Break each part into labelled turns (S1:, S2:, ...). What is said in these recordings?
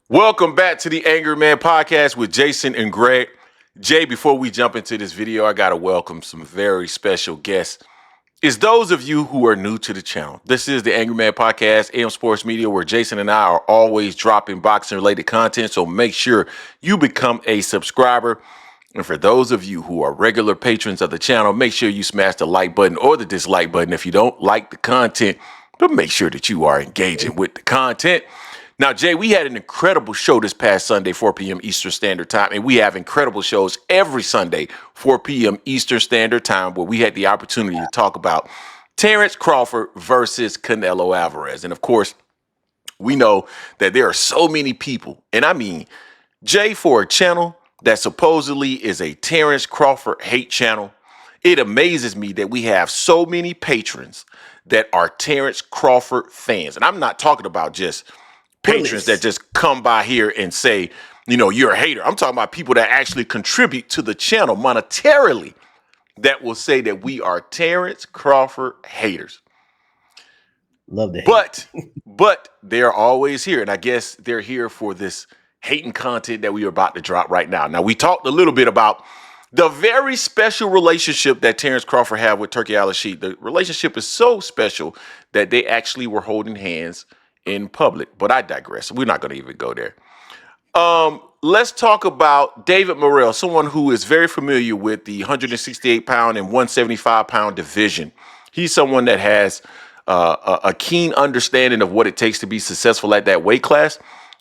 S1: Welcome back to the Angry Man Podcast with Jason and Greg. Jay, before we jump into this video, I got to welcome some very special guests. It's those of you who are new to the channel. This is the Angry Man Podcast, AM Sports Media, where Jason and I are always dropping boxing-related content, so make sure you become a subscriber. And for those of you who are regular patrons of the channel, make sure you smash the like button or the dislike button if you don't like the content, but make sure that you are engaging with the content. Now, Jay, we had an incredible show this past Sunday, 4 p.m. Eastern Standard Time, and we have incredible shows every Sunday, 4 p.m. Eastern Standard Time, where we had the opportunity to talk about Terence Crawford versus Canelo Alvarez. And of course, we know that there are so many people, and I mean, Jay, for a channel that supposedly is a Terence Crawford hate channel, it amazes me that we have so many patrons that are Terence Crawford fans. And I'm not talking about just patrons that just come by here and say, you know, you're a hater. I'm talking about people that actually contribute to the channel monetarily that will say that we are Terence Crawford haters.
S2: Love that.
S1: But they're always here. And I guess they're here for this hating content that we are about to drop right now. Now, we talked a little bit about the very special relationship that Terence Crawford had with Turki Al-Rashid. The relationship is so special that they actually were holding hands in public, but I digress. We're not going to even go there. Let's talk about David Morrell, someone who is very familiar with the 168-pound and 175-pound division. He's someone that has a keen understanding of what it takes to be successful at that weight class,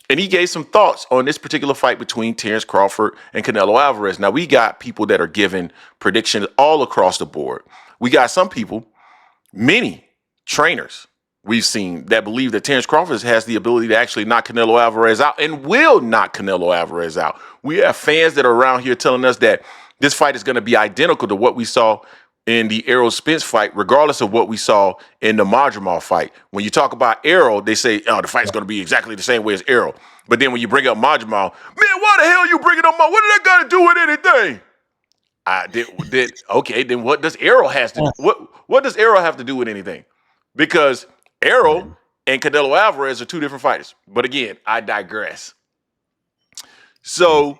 S1: and he gave some thoughts on this particular fight between Terence Crawford and Canelo Alvarez. Now, we got people that are giving predictions all across the board. We got some people, many trainers we've seen that believe that Terence Crawford has the ability to actually knock Canelo Alvarez out and will knock Canelo Alvarez out. We have fans that are around here telling us that this fight is going to be identical to what we saw in the Errol Spence fight, regardless of what we saw in the Madrimov fight. When you talk about Errol, they say, oh, the fight's going to be exactly the same way as Errol. But then when you bring up Madrimov, man, why the hell you bringing up? What did that got to do with anything? Okay, then what does Errol has to do? What does Errol have to do with anything? Because Errol and Canelo Alvarez are two different fighters. But again, I digress. So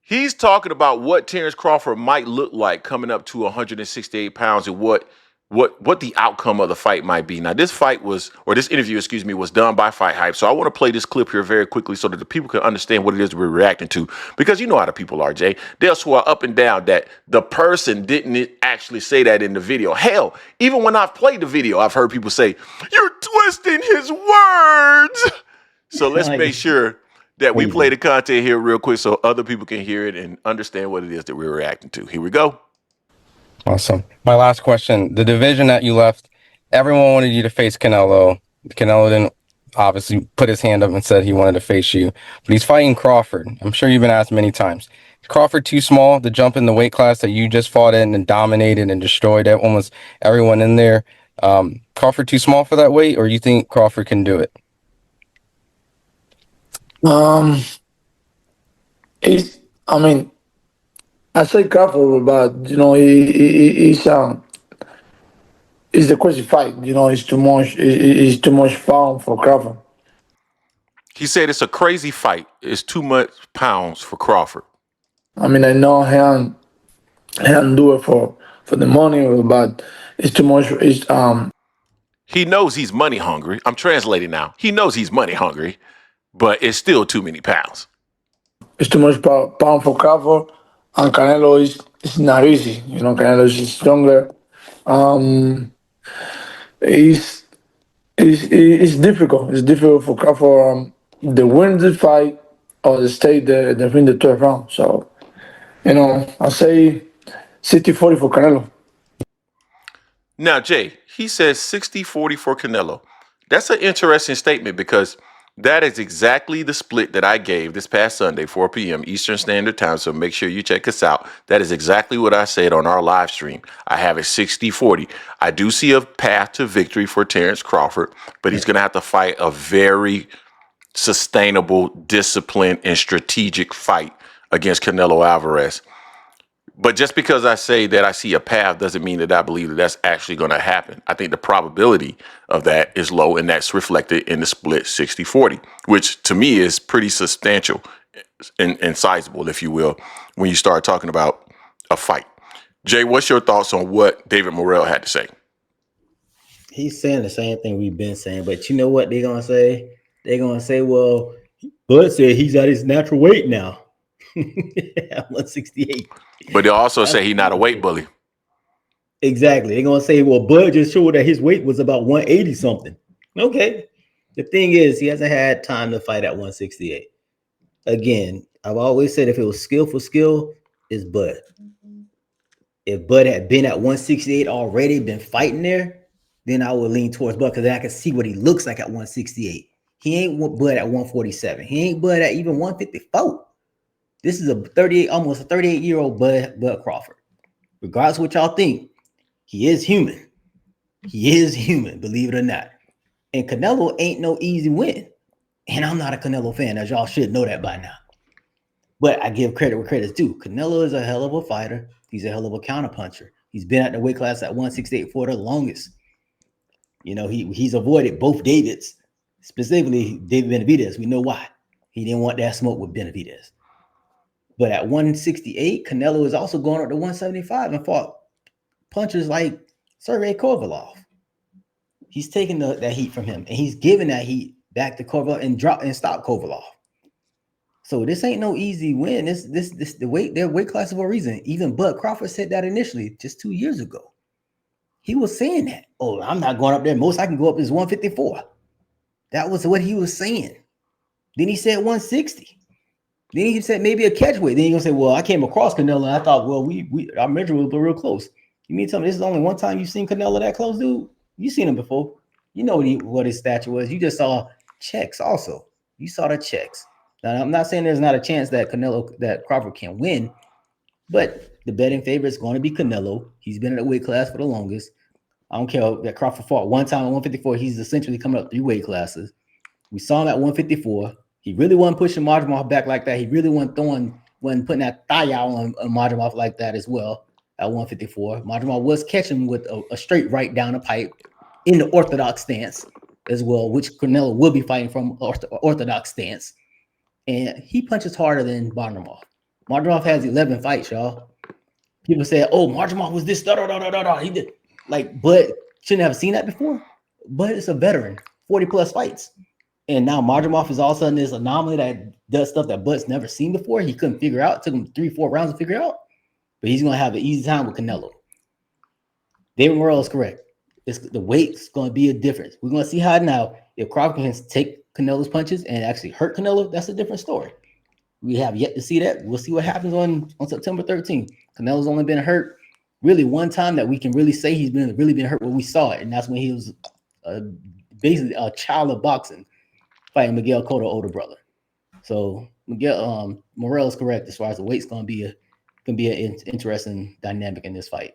S1: he's talking about what Terence Crawford might look like coming up to 168 pounds and what the outcome of the fight might be. Now, this interview, was done by Fight Hype. So I want to play this clip here very quickly so that the people can understand what it is we're reacting to. Because you know how the people are, Jay. They'll swear up and down that the person didn't actually say that in the video. Hell, even when I've played the video, I've heard people say, you're twisting his words. So let's make sure that we play the content here real quick so other people can hear it and understand what it is that we're reacting to. Here we go.
S3: Awesome. My last question, the division that you left, everyone wanted you to face Canelo. Canelo didn't obviously put his hand up and said he wanted to face you, but he's fighting Crawford. I'm sure you've been asked many times. Is Crawford too small to jump in the weight class that you just fought in and dominated and destroyed almost everyone in there? Crawford too small for that weight, or you think Crawford can do it?
S4: I say Crawford, but you know, it's the crazy fight. You know, it's too much. It's too much pound for Crawford.
S1: He said it's a crazy fight. It's too much pounds for Crawford.
S4: I mean, I know he can do it for the money, but it's too much.
S1: He knows he's money hungry. I'm translating now. He knows he's money hungry, but it's still too many pounds.
S4: It's too much pound for Crawford. And Canelo is not easy. You know, Canelo is stronger. It's difficult. It's difficult for Crawford to win the fight or to stay there in the 12th round. So, you know, I say 60-40 for Canelo.
S1: Now, Jay, he says 60-40 for Canelo. That's an interesting statement because that is exactly the split that I gave this past Sunday, 4 p.m. Eastern Standard Time. So make sure you check us out. That is exactly what I said on our live stream. I have it 60-40. I do see a path to victory for Terence Crawford, but he's going to have to fight a very sustainable, disciplined, and strategic fight against Canelo Alvarez. But just because I say that I see a path doesn't mean that I believe that that's actually going to happen. I think the probability of that is low, and that's reflected in the split 60-40, which to me is pretty substantial and sizable, if you will, when you start talking about a fight. Jay, what's your thoughts on what David Morrell had to say?
S2: He's saying the same thing we've been saying, but you know what they're gonna say? They're gonna say, well, Bud said he's at his natural weight now. 168.
S1: But they'll also say he's not a weight bully.
S2: Exactly. They're gonna say, well, Bud just showed that his weight was about 180 something. Okay. The thing is, he hasn't had time to fight at 168. Again, I've always said if it was skill for skill, it's Bud. If Bud had been at 168 already, been fighting there, then I would lean towards Bud because I can see what he looks like at 168. He ain't Bud at 147. He ain't Bud at even 154. This is a 38, almost a 38-year-old Bud Crawford. Regardless of what y'all think, he is human. He is human, believe it or not. And Canelo ain't no easy win. And I'm not a Canelo fan, as y'all should know that by now. But I give credit where credit's due. Canelo is a hell of a fighter. He's a hell of a counterpuncher. He's been at the weight class at 168 for the longest. You know, he's avoided both Davids, specifically David Benavidez. We know why. He didn't want that smoke with Benavidez. But at 168, Canelo is also going up to 175 and fought punchers like Sergey Kovalev. He's taking that heat from him, and he's giving that heat back to Kovalev and stop Kovalev. So this ain't no easy win. This their weight class for a reason. Even Bud Crawford said that initially just 2 years ago. He was saying that. Oh, I'm not going up there. Most I can go up is 154. That was what he was saying. Then he said 160. Then he said maybe a catch weight. Then he gonna say, well, I came across Canelo and I thought, well, our measure was real close. You mean tell me this is only one time you've seen Canelo that close, dude? You seen him before. You know what his stature was. You just saw checks also. You saw the checks. Now, I'm not saying there's not a chance that Crawford can win, but the betting favorite is going to be Canelo. He's been in the weight class for the longest. I don't care that Crawford fought one time at 154. He's essentially coming up 3 weight classes. We saw him at 154. He really wasn't pushing Madrimov back like that. He really wasn't putting that thigh out on Madrimov like that as well at 154. Madrimov was catching with a straight right down the pipe in the orthodox stance as well, which Canelo will be fighting from orthodox stance. And he punches harder than Madrimov. Madrimov has 11 fights, y'all. People say, oh, Madrimov was this, He did. Like, Bud shouldn't have seen that before. Bud is a veteran, 40-plus fights. And now Madrimov is all of a sudden this anomaly that does stuff that Bud's never seen before. He couldn't figure out. It took him 3-4 rounds to figure out. But he's going to have an easy time with Canelo. David Morrell is correct. The weight's going to be a difference. We're going to see how now. If Crawford can take Canelo's punches and actually hurt Canelo, that's a different story. We have yet to see that. We'll see what happens on September 13th. Canelo's only been hurt really one time that we can really say he's really been hurt when we saw it. And that's when he was basically a child of boxing fighting Miguel Cotto, older brother. So Morrell is correct as far as the weight's going to be an interesting dynamic in this fight.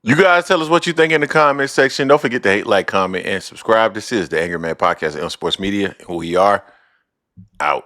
S1: You guys tell us what you think in the comment section. Don't forget to hate, like, comment, and subscribe. This is the Angry Man Podcast on Sports Media. We are out.